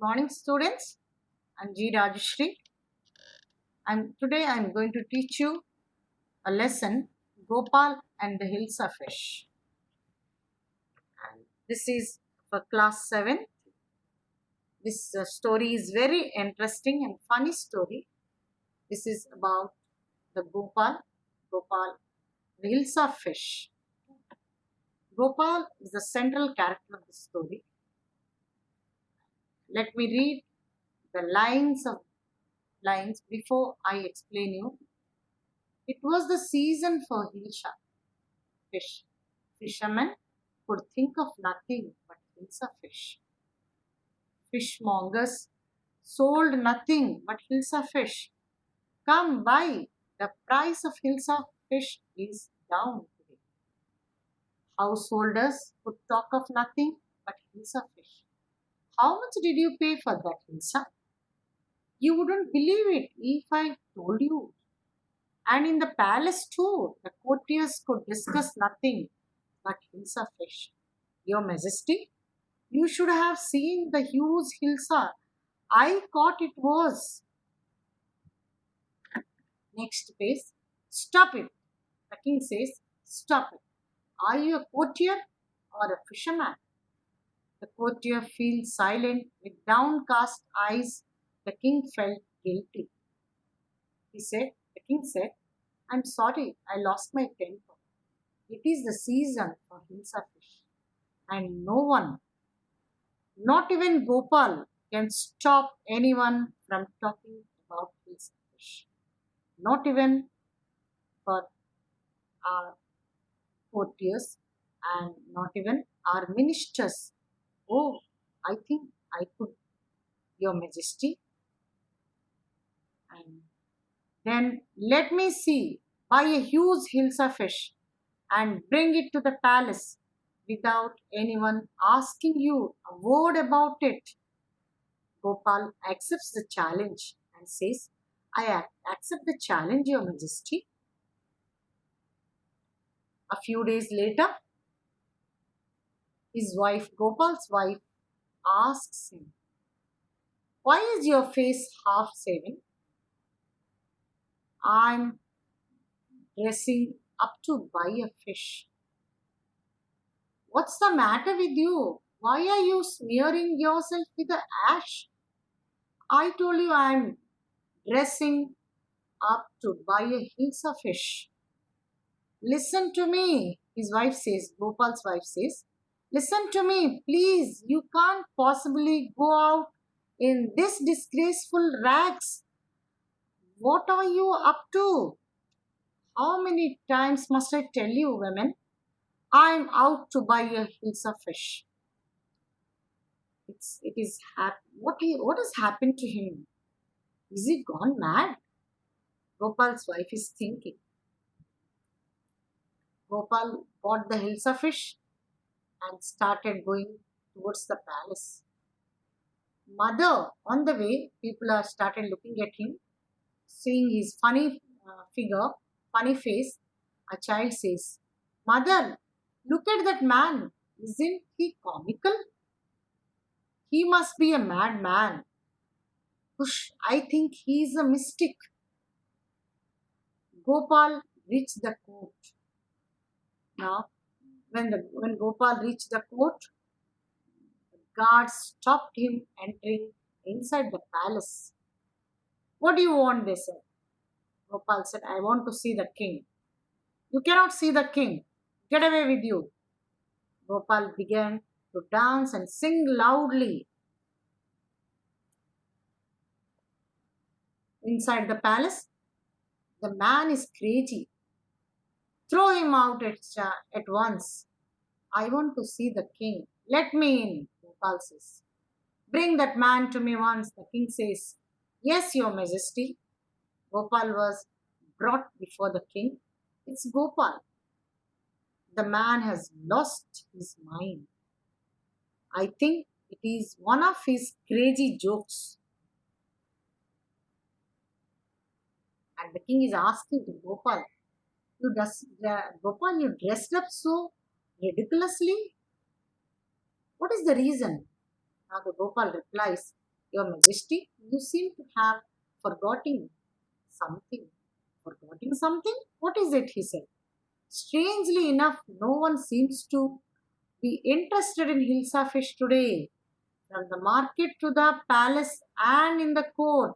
Good morning, students. I'm G. Rajeshri, and today I'm going to teach you a lesson, Gopal and the Hilsa Fish. And this is for class 7. This story is very interesting and funny story. This is about the Gopal, the Hilsa Fish. Gopal is the central character of the story. Let me read the lines before I explain you. It was the season for Hilsa fish. Fishermen could think of nothing but Hilsa fish. Fishmongers sold nothing but Hilsa fish. Come buy. The price of Hilsa fish is down today. Householders could talk of nothing but Hilsa fish. How much did you pay for that Hilsa? You wouldn't believe it if I told you. And in the palace too, the courtiers could discuss nothing but Hilsa fish. Your Majesty, you should have seen the huge Hilsa. I caught it was. Next page. Stop it. The king says, stop it. Are you a courtier or a fisherman? The courtier feels silent with downcast eyes. The king felt guilty. The king said, I'm sorry, I lost my temper. It is the season for Hilsa fish. And no one, not even Gopal, can stop anyone from talking about Hilsa fish. Not even for our courtiers and not even our ministers. Oh, I think I could, Your Majesty. And then let me see, buy a huge Hilsa fish and bring it to the palace without anyone asking you a word about it. Gopal accepts the challenge and says, accept the challenge, Your Majesty. A few days later, Gopal's wife, asks him, why is your face half shaven? I'm dressing up to buy a fish. What's the matter with you? Why are you smearing yourself with the ash? I told you I'm dressing up to buy a Hilsa fish. Listen to me, Gopal's wife says. Listen to me, please. You can't possibly go out in this disgraceful rags. What are you up to? How many times must I tell you, women? I'm out to buy a Hilsa fish. What has happened to him? Is he gone mad? Gopal's wife is thinking. Gopal bought the Hilsa fish and started going towards the palace. Mother, on the way, people are started looking at him, seeing his funny figure, funny face. A child says, Mother, look at that man. Isn't he comical? He must be a madman. Push, I think he is a mystic. Gopal reached the court. Now, when Gopal reached the court, the guards stopped him entering inside the palace. What do you want? They said. Gopal said, I want to see the king. You cannot see the king. Get away with you. Gopal began to dance and sing loudly. Inside the palace, the man is crazy. Throw him out at once. I want to see the king. Let me in, Gopal says. Bring that man to me once, the king says. Yes, Your Majesty. Gopal was brought before the king. It's Gopal. The man has lost his mind. I think it is one of his crazy jokes. And the king is asking to Gopal, Gopal, you dressed up so ridiculously? What is the reason? Now the Gopal replies, Your Majesty, you seem to have forgotten something. Forgotten something? What is it? He said. Strangely enough, no one seems to be interested in Hilsa fish today. From the market to the palace and in the court,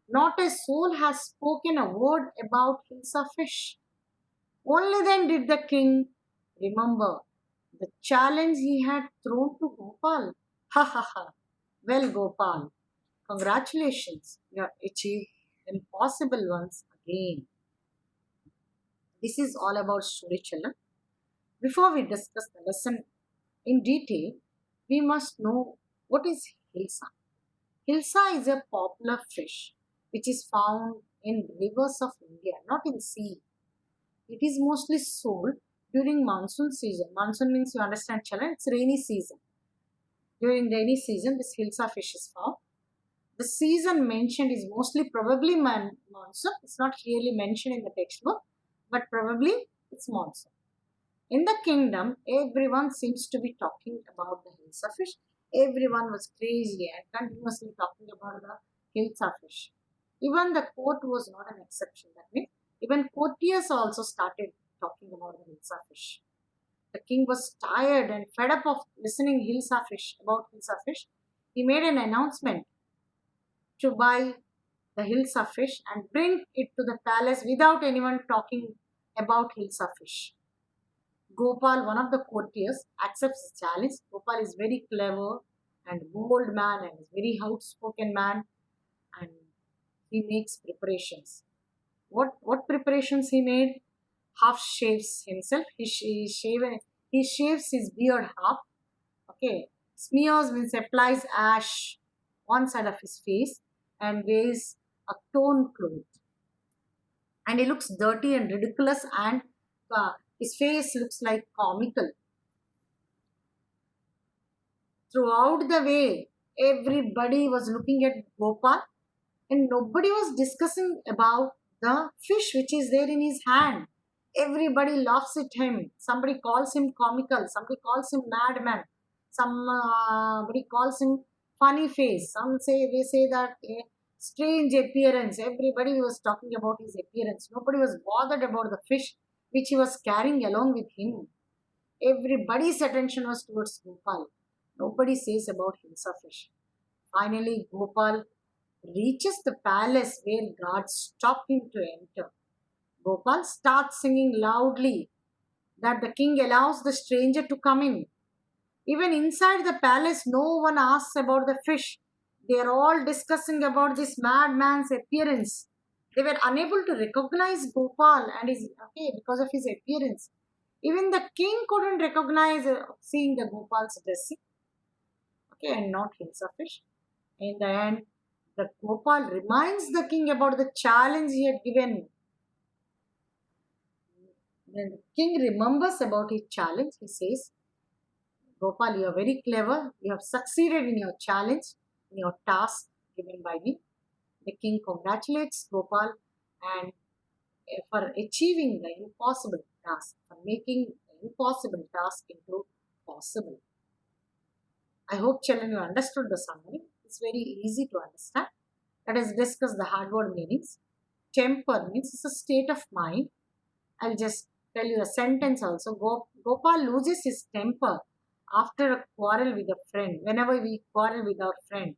not a soul has spoken a word about Hilsa fish. Only then did the king remember the challenge he had thrown to Gopal. Ha ha ha. Well, Gopal, congratulations. You have achieved impossible ones again. This is all about story children. Before we discuss the lesson in detail, we must know what is Hilsa. Hilsa is a popular fish which is found in rivers of India, not in sea. It is mostly sold during monsoon season. Monsoon means you understand, children, it's rainy season. During rainy season, this Hilsa fish is found. The season mentioned is mostly probably monsoon. It's not clearly mentioned in the textbook, but probably it's monsoon. In the kingdom, everyone seems to be talking about the Hilsa fish. Everyone was crazy and continuously talking about the Hilsa fish. Even the court was not an exception. That means even courtiers also started talking about the Hilsa fish. The king was tired and fed up of listening about Hilsa fish. He made an announcement to buy the Hilsa fish and bring it to the palace without anyone talking about Hilsa fish. Gopal, one of the courtiers, accepts the challenge. Gopal is very clever and bold man and is very outspoken man, and he makes preparations. What preparations he made? Half shaves himself. He shaves his beard half. Okay. Smears means applies ash one side of his face and wears a torn cloth. And he looks dirty and ridiculous, and his face looks like comical. Throughout the way, everybody was looking at Gopal and nobody was discussing about the fish which is there in his hand. Everybody laughs at him. Somebody calls him comical. Somebody calls him madman. Somebody calls him funny face. They say that strange appearance. Everybody was talking about his appearance. Nobody was bothered about the fish which he was carrying along with him. Everybody's attention was towards Gopal. Nobody says about Hilsa fish. Finally, Gopal reaches the palace where guards stop him to enter. Gopal starts singing loudly that the king allows the stranger to come in. Even inside the palace, no one asks about the fish. They are all discussing about this madman's appearance. They were unable to recognize Gopal and his because of his appearance. Even the king couldn't recognize seeing the Gopal's dressing. And not Hilsa fish. In the end, the Gopal reminds the king about the challenge he had given. When the king remembers about his challenge, he says, Gopal, you are very clever. You have succeeded in your challenge, in your task given by me. The king congratulates Gopal and for achieving the impossible task, for making the impossible task into possible. I hope children you understood the summary. It's very easy to understand. Let us discuss the hard word meanings. Temper means it's a state of mind. I'll just tell you a sentence also. Gopal loses his temper after a quarrel with a friend. Whenever we quarrel with our friend,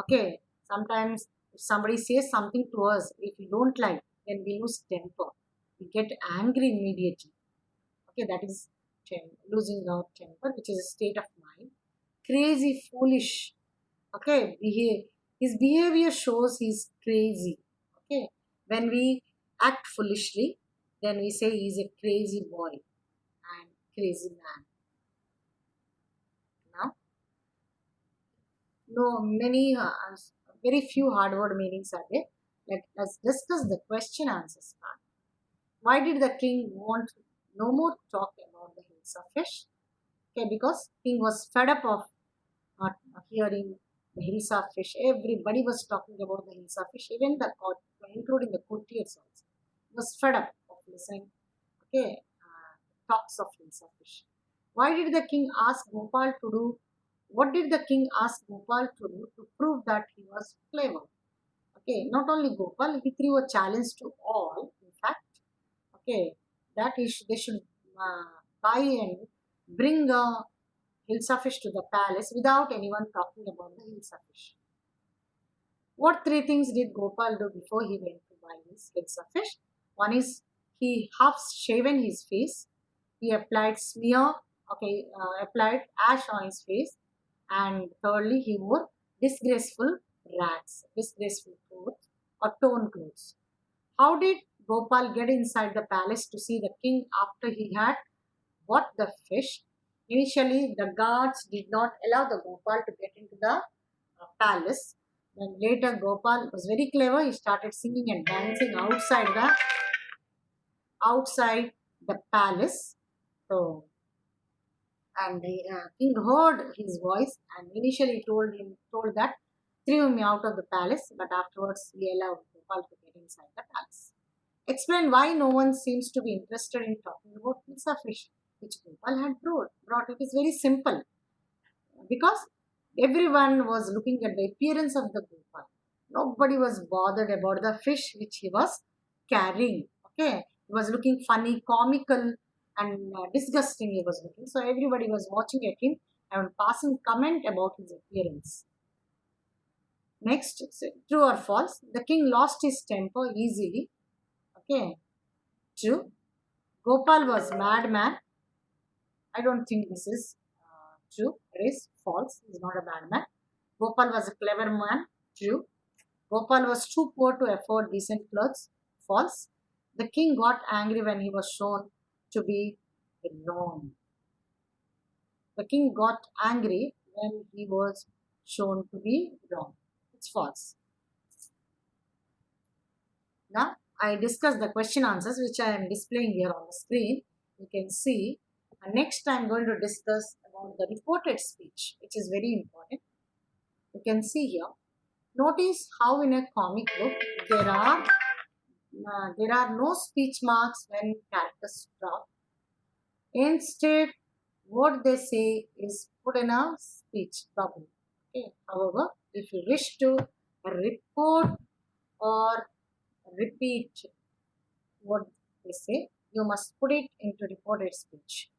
okay, sometimes if somebody says something to us, if we don't like, then we lose temper. We get angry immediately. Okay, that is losing our temper, which is a state of mind. Crazy, foolish. Okay, his behavior shows he's crazy. Okay, when we act foolishly, then we say he's a crazy boy and crazy man. Now, very few hard word meanings are there. Let's discuss the question answers part. Why did the king want no more talk about the Hilsa fish? Okay, because king was fed up of not hearing the Hilsa fish. Everybody was talking about the Hilsa fish, even the court, including the courtiers also, was fed up of listening. Okay, talks of Hilsa fish. Why did the king ask Gopal to do What did the king ask Gopal to do to prove that he was clever? Okay, not only Gopal, he threw a challenge to all, in fact, okay, that they should buy and bring a Hilsa fish to the palace without anyone talking about the Hilsa fish. What three things did Gopal do before he went to buy his Hilsa fish? One is he half shaven his face. He applied applied ash on his face, and thirdly, he wore disgraceful clothes or torn clothes. How did Gopal get inside the palace to see the king after he had bought the fish? Initially, the guards did not allow the Gopal to get into the palace. Then later, Gopal was very clever. He started singing and dancing outside the palace. So, and the king heard his voice and initially told that threw me out of the palace, but afterwards he allowed Gopal to get inside the palace. Explain why no one seems to be interested in talking about pizza fish, which Gopal had brought. It is very simple because everyone was looking at the appearance of the Gopal. Nobody was bothered about the fish which he was carrying. Okay, he was looking funny, comical, and disgusting. He was looking. So everybody was watching at him and passing comment about his appearance. Next, true or false? The king lost his temper easily. Okay, true. Gopal was madman. I don't think this is true. It is false. He is not a madman. Gopal was a clever man. True. Gopal was too poor to afford decent clothes. False. The king got angry when he was shown to be wrong. The king got angry when he was shown to be wrong. It's false. Now, I discussed the question answers which I am displaying here on the screen. You can see. And next, I am going to discuss about the reported speech, which is very important. You can see here. Notice how in a comic book there are no speech marks when characters talk. Instead, what they say is put in a speech bubble. Okay. However, if you wish to report or repeat what they say, you must put it into reported speech.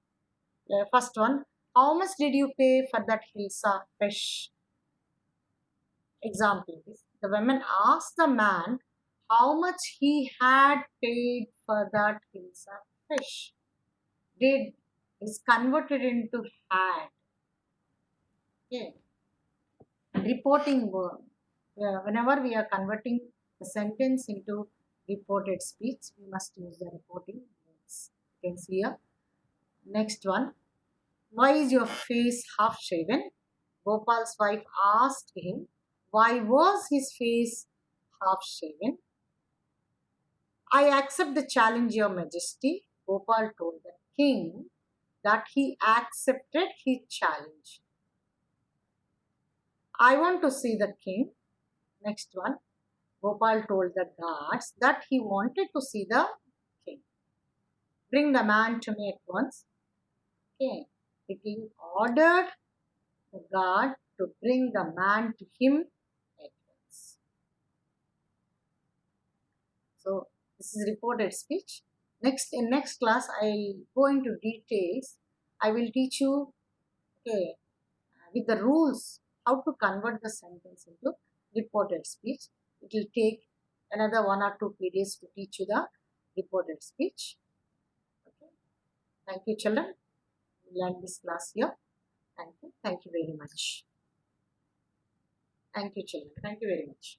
First one, how much did you pay for that Hilsa fish? Example is the woman asked the man how much he had paid for that Hilsa fish. Did is converted into had. Okay. Reporting verb. Whenever we are converting the sentence into reported speech, we must use the reporting verbs. You can see here. Next one. Why is your face half shaven? Gopal's wife asked him, why was his face half shaven? I accept the challenge, Your Majesty. Gopal told the king that he accepted his challenge. I want to see the king. Next one. Gopal told the guards that he wanted to see the king. Bring the man to me at once. Okay. The king ordered the guard to bring the man to him at once. So this is reported speech. In next class, I'll go into details. I will teach you with the rules how to convert the sentence into reported speech. It will take another 1 or 2 periods to teach you the reported speech. Okay. Thank you, children. We learned this class here. Thank you. Thank you very much. Thank you, children. Thank you very much.